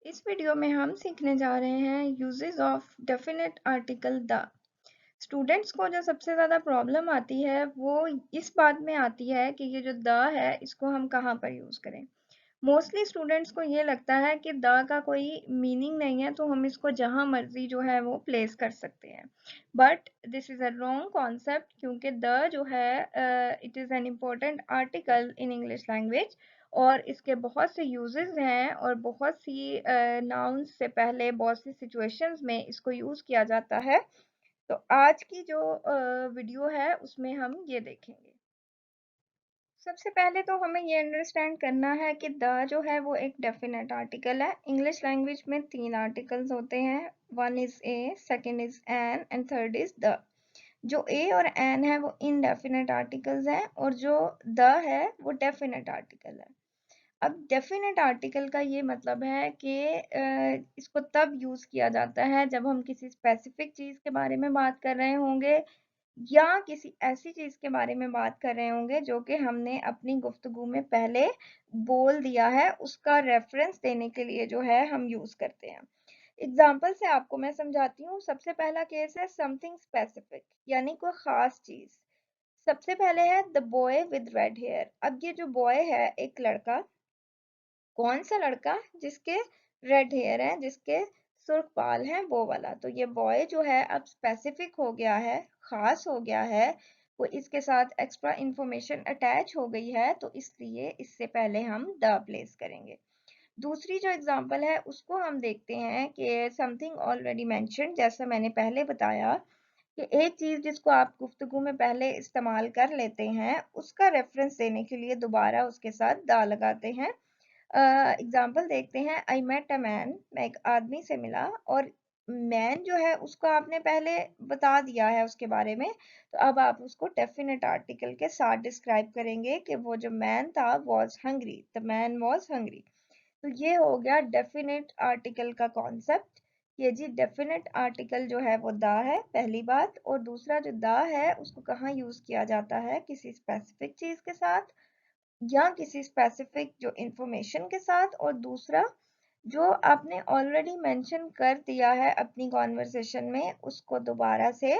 इस वीडियो में हम सीखने जा रहे हैं uses of definite article the. Students को जो सबसे ज़्यादा प्रॉब्लम आती है वो इस बात में आती है कि ये जो द है इसको हम कहाँ पर यूज़ करें। मोस्टली स्टूडेंट्स को ये लगता है कि द का कोई मीनिंग नहीं है तो हम इसको जहाँ मर्जी जो है वो प्लेस कर सकते हैं, but this is a wrong concept क्योंकि द जो है it is an important article in English language और इसके बहुत से यूजेस हैं और बहुत सी नाउन्स से पहले बहुत सी सिचुएशंस में इसको यूज़ किया जाता है। तो आज की जो वीडियो है उसमें हम ये देखेंगे। सबसे पहले तो हमें ये अंडरस्टैंड करना है कि द जो है वो एक डेफिनेट आर्टिकल है। इंग्लिश लैंग्वेज में 3 आर्टिकल्स होते हैं, one is a, second is an and third is the. जो ए और एन है वो इनडेफिनेट आर्टिकल्स हैं और जो द है वो डेफिनेट आर्टिकल है। अब डेफिनेट आर्टिकल का ये मतलब है कि इसको तब यूज़ किया जाता है जब हम किसी स्पेसिफिक चीज़ के बारे में बात कर रहे होंगे या किसी ऐसी चीज़ के बारे में बात कर रहे होंगे जो कि हमने अपनी गुफ्तगू में पहले बोल दिया है, उसका रेफरेंस देने के लिए जो है हम यूज़ करते हैं। एग्जाम्पल से आपको मैं समझाती हूँ। सबसे पहला केस है समथिंग स्पेसिफिक, यानी कोई ख़ास चीज़। सबसे पहले है the boy with red hair. अब ये जो बॉय है एक लड़का, कौन सा लड़का? जिसके रेड हेयर है, जिसके सुर्ख बाल हैं, वो वाला। तो ये बॉय जो है अब स्पेसिफिक हो गया है, खास हो गया है, वो इसके साथ एक्स्ट्रा इंफॉर्मेशन अटैच हो गई है, तो इसलिए इससे पहले हम द प्लेस करेंगे। दूसरी जो एग्जांपल है उसको हम देखते हैं कि समथिंग ऑलरेडी मेंशन्ड, जैसा मैंने पहले बताया कि एक चीज जिसको आप गुफ्तगू में पहले इस्तेमाल कर लेते हैं उसका रेफरेंस देने के लिए दोबारा उसके साथ द लगाते हैं। एग्जाम्पल देखते हैं। आई मेट अ मैन, मैं एक आदमी से मिला, और मैन जो है उसको आपने पहले बता दिया है उसके बारे में, तो अब आप उसको डेफिनेट आर्टिकल के साथ डिस्क्राइब करेंगे कि वो जो मैन था was hungry, the man was hungry. तो ये हो गया डेफिनेट आर्टिकल का कॉन्सेप्ट। ये जी डेफिनेट आर्टिकल जो है वो द है, पहली बात। और दूसरा जो द है उसको कहाँ यूज किया जाता है? किसी स्पेसिफिक चीज के साथ या किसी स्पेसिफिक जो इंफॉर्मेशन के साथ। और दूसरा जो आपने ऑलरेडी मेंशन कर दिया है अपनी कॉन्वर्सेशन में, उसको दोबारा से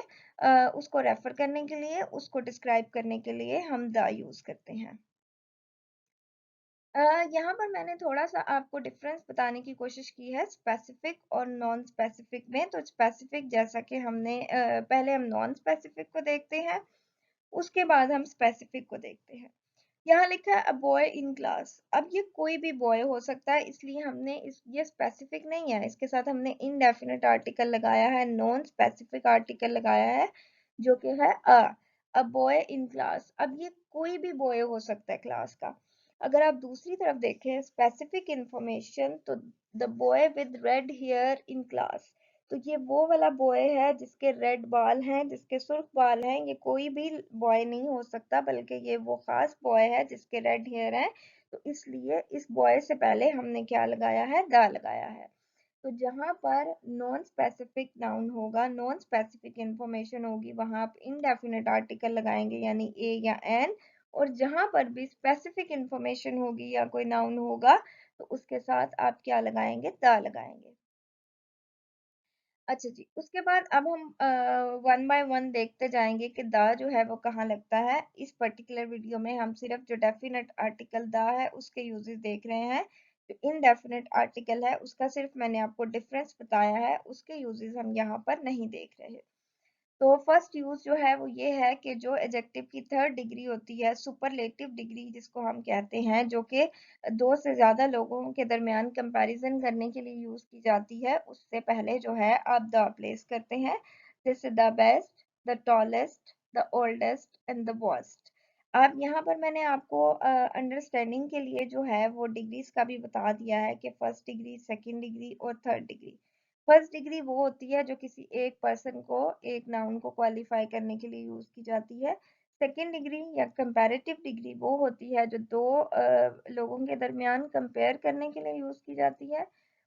उसको रेफर करने के लिए, उसको डिस्क्राइब करने के लिए हम द यूज करते हैं। यहाँ पर मैंने थोड़ा सा आपको डिफरेंस बताने की कोशिश की है स्पेसिफिक और नॉन स्पेसिफिक में। तो स्पेसिफिक जैसा कि हमने पहले हम नॉन स्पेसिफिक को देखते हैं, उसके बाद हम स्पेसिफिक को देखते हैं। यहाँ लिखा है अ बॉय इन क्लास। अब ये कोई भी बॉय हो सकता है, इसलिए हमने ये स्पेसिफिक नहीं है, इसके साथ हमने इनडेफिनेट आर्टिकल लगाया है, नॉन स्पेसिफिक आर्टिकल लगाया है जो कि है अ बॉय इन क्लास। अब ये कोई भी बॉय हो सकता है क्लास का। अगर आप दूसरी तरफ देखें स्पेसिफिक इंफॉर्मेशन, तो the boy with red here in class, तो ये वो वाला बॉय है जिसके रेड बाल हैं, जिसके सुर्ख बाल हैं। ये कोई भी बॉय नहीं हो सकता, बल्कि ये वो खास बॉय है जिसके रेड हेयर हैं। तो इसलिए इस बॉय से पहले हमने क्या लगाया है? द लगाया है। तो जहां पर नॉन स्पेसिफिक नाउन होगा, नॉन स्पेसिफिक इंफॉर्मेशन होगी, वहां आप इनडेफिनेट आर्टिकल लगाएंगे यानी ए या एन। और जहां पर भी स्पेसिफिक इंफॉर्मेशन होगी या कोई नाउन होगा, तो उसके साथ आप क्या लगाएंगे? द लगाएंगे। अच्छा जी, उसके बाद अब हम वन बाय वन देखते जाएंगे कि द जो है वो कहाँ लगता है। इस पर्टिकुलर वीडियो में हम सिर्फ जो डेफिनेट आर्टिकल द है उसके यूजेस देख रहे हैं। जो इनडेफिनेट आर्टिकल है उसका सिर्फ मैंने आपको डिफरेंस बताया है, उसके यूजेस हम यहाँ पर नहीं देख रहे। तो फर्स्ट यूज जो है वो ये है कि जो एडजेक्टिव की थर्ड डिग्री होती है, सुपरलेटिव डिग्री जिसको हम कहते हैं, जो कि दो से ज्यादा लोगों के दरमियान कंपैरिजन करने के लिए यूज की जाती है, उससे पहले जो है आप द प्लेस करते हैं, जैसे the best, the tallest, the oldest and the worst. अब यहाँ पर मैंने आपको अंडरस्टैंडिंग के लिए जो है वो डिग्रीज का भी बता दिया है कि फर्स्ट डिग्री, सेकंड डिग्री और थर्ड डिग्री। फर्स्ट डिग्री वो होती है जो किसी एक पर्सन को, एक नाउन को क्वालिफाई करने के लिए यूज की जाती है। सेकेंड डिग्री या कंपैरेटिव डिग्री वो होती है जो दो लोगों के दरमियान कंपेयर करने के लिए यूज की जाती है।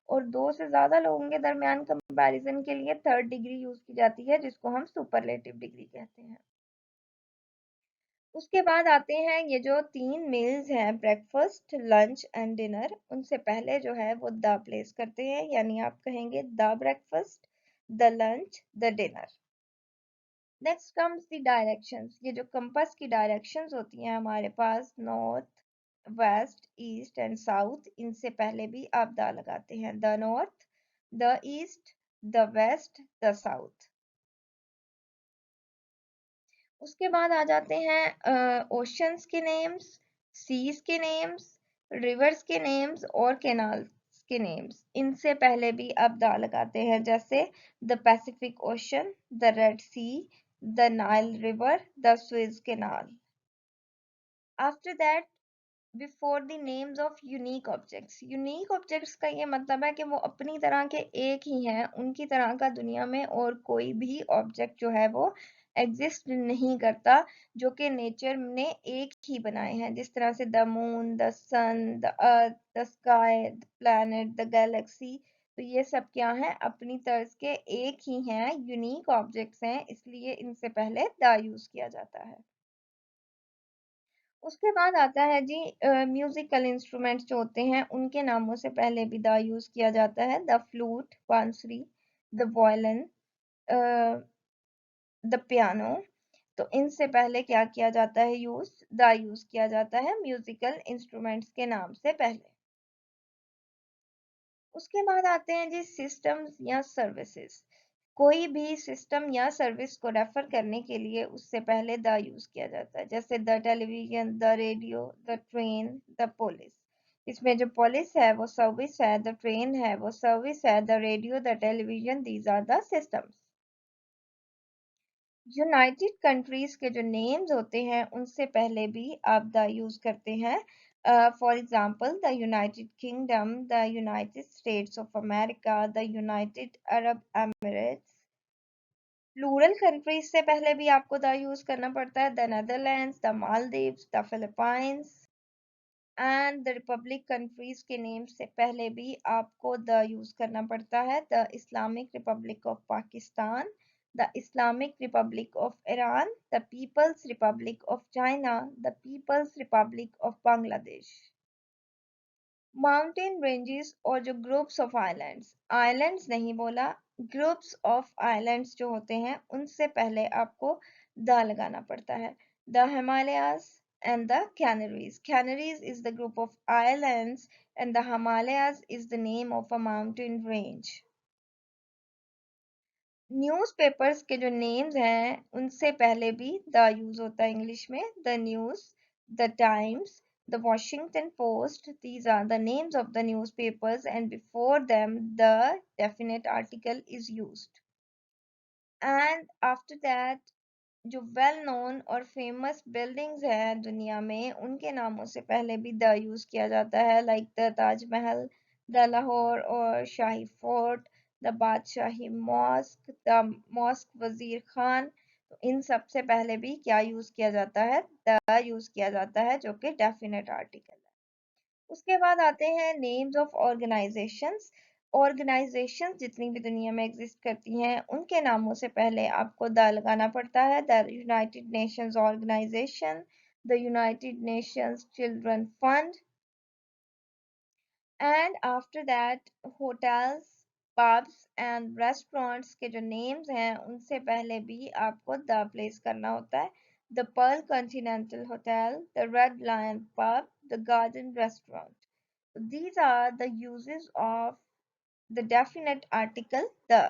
और दो से ज्यादा लोगों के दरमियान कंपैरिजन के लिए थर्ड डिग्री यूज की जाती है, जिसको हम सुपरलेटिव डिग्री कहते हैं। उसके बाद आते हैं ये जो 3 मील्स हैं, ब्रेकफास्ट, लंच एंड डिनर, उनसे पहले जो है वो द प्लेस करते हैं, यानी आप कहेंगे the breakfast, the lunch, the dinner. Next comes the directions. ये जो कंपास की डायरेक्शंस होती हैं हमारे पास, north, west, east and south, इनसे पहले भी आप द लगाते हैं, the north, the east, the west, the south. उसके बाद आ जाते हैं ओशंस के नेम्स, सीज के नेम्स, रिवर्स के नेम्स और कैनाल्स के नेम्स। इनसे पहले भी आप द लगाते हैं, जैसे the Pacific Ocean, the Red Sea, the Nile River, the Suez Canal. After that, before the names of unique objects. Unique objects का ये मतलब है कि वो अपनी तरह के एक ही हैं, उनकी तरह का दुनिया में और कोई भी ऑब्जेक्ट जो है वो एग्जिस्ट नहीं करता, जो कि नेचर ने एक ही बनाए हैं, जिस तरह से the moon, the sun, the earth, the sky, the planet, the galaxy. तो ये सब क्या है, अपनी तर्ज के एक ही हैं, यूनिक ऑब्जेक्ट्स हैं, इसलिए इनसे पहले द यूज किया जाता है। उसके बाद आता है जी म्यूजिकल इंस्ट्रूमेंट्स जो होते हैं उनके नामों से पहले भी द यूज किया जाता है, द फ्लूट, बांसुरी, द वायलिन, द पियानो। तो इनसे पहले क्या किया जाता है, द यूज किया जाता है म्यूजिकल इंस्ट्रूमेंट्स के नाम से पहले। उसके बाद आते हैं जी सिस्टम्स या सर्विसेज। कोई भी सिस्टम या सर्विस को रेफर करने के लिए उससे पहले द यूज किया जाता है, जैसे the television, the radio, the train, the police. इसमें जो पुलिस है वो सर्विस है, द ट्रेन है वो सर्विस है, the radio, the television, these are the systems. United countries के जो नेम्स होते हैं उनसे पहले भी आप द यूज करते हैं। For example, the United Kingdom, the United States of America, the United Arab Emirates. Plural countries से पहले भी आपको द यूज करना पड़ता है, the Netherlands, the Maldives, the Philippines. And the republic countries के नेम से पहले भी आपको द यूज करना पड़ता है, the Islamic Republic of Pakistan, the Islamic Republic of Iran, the People's Republic of China, the People's Republic of Bangladesh. Mountain ranges और जो ग्रुप्स ऑफ आइलैंड्स, आइलैंड्स नहीं बोला, ग्रुप्स ऑफ आइलैंड्स जो होते हैं उनसे पहले आपको द लगाना पड़ता है, the Himalayas and the कैनरीज। कैनरीज is the group of islands and the Himalayas is the name of a mountain range. Newspapers के जो नेम्स हैं उनसे पहले भी द यूज होता है इंग्लिश में, the news, the times, the Washington Post. These are the names of the newspapers, and before them, the definite article is used. And after that, जो वेल नोन और famous buildings हैं दुनिया में उनके नामों से पहले भी द यूज किया जाता है, like the Taj Mahal, the Lahore और Shahi fort, the Badshahi mosque, the mosque Wazir Khan. तो इन सब से पहले भी क्या यूज किया जाता है, द यूज किया जाता है, जो कि डेफिनेट आर्टिकल है। उसके बाद आते हैं नेम्स ऑफ ऑर्गेनाइजेशंस। ऑर्गेनाइजेशंस जितनी भी दुनिया में एग्जिस्ट करती हैं उनके नामों से पहले आपको द लगाना पड़ता है, the United Nations Organization, the United Nations Children Fund. And after that, hotels, pubs and restaurants के जो नेम्स हैं उनसे पहले भी आपको द प्लेस करना होता है, the Pearl Continental hotel, the Red Lion pub, the Garden restaurant. These are the uses of the definite article the.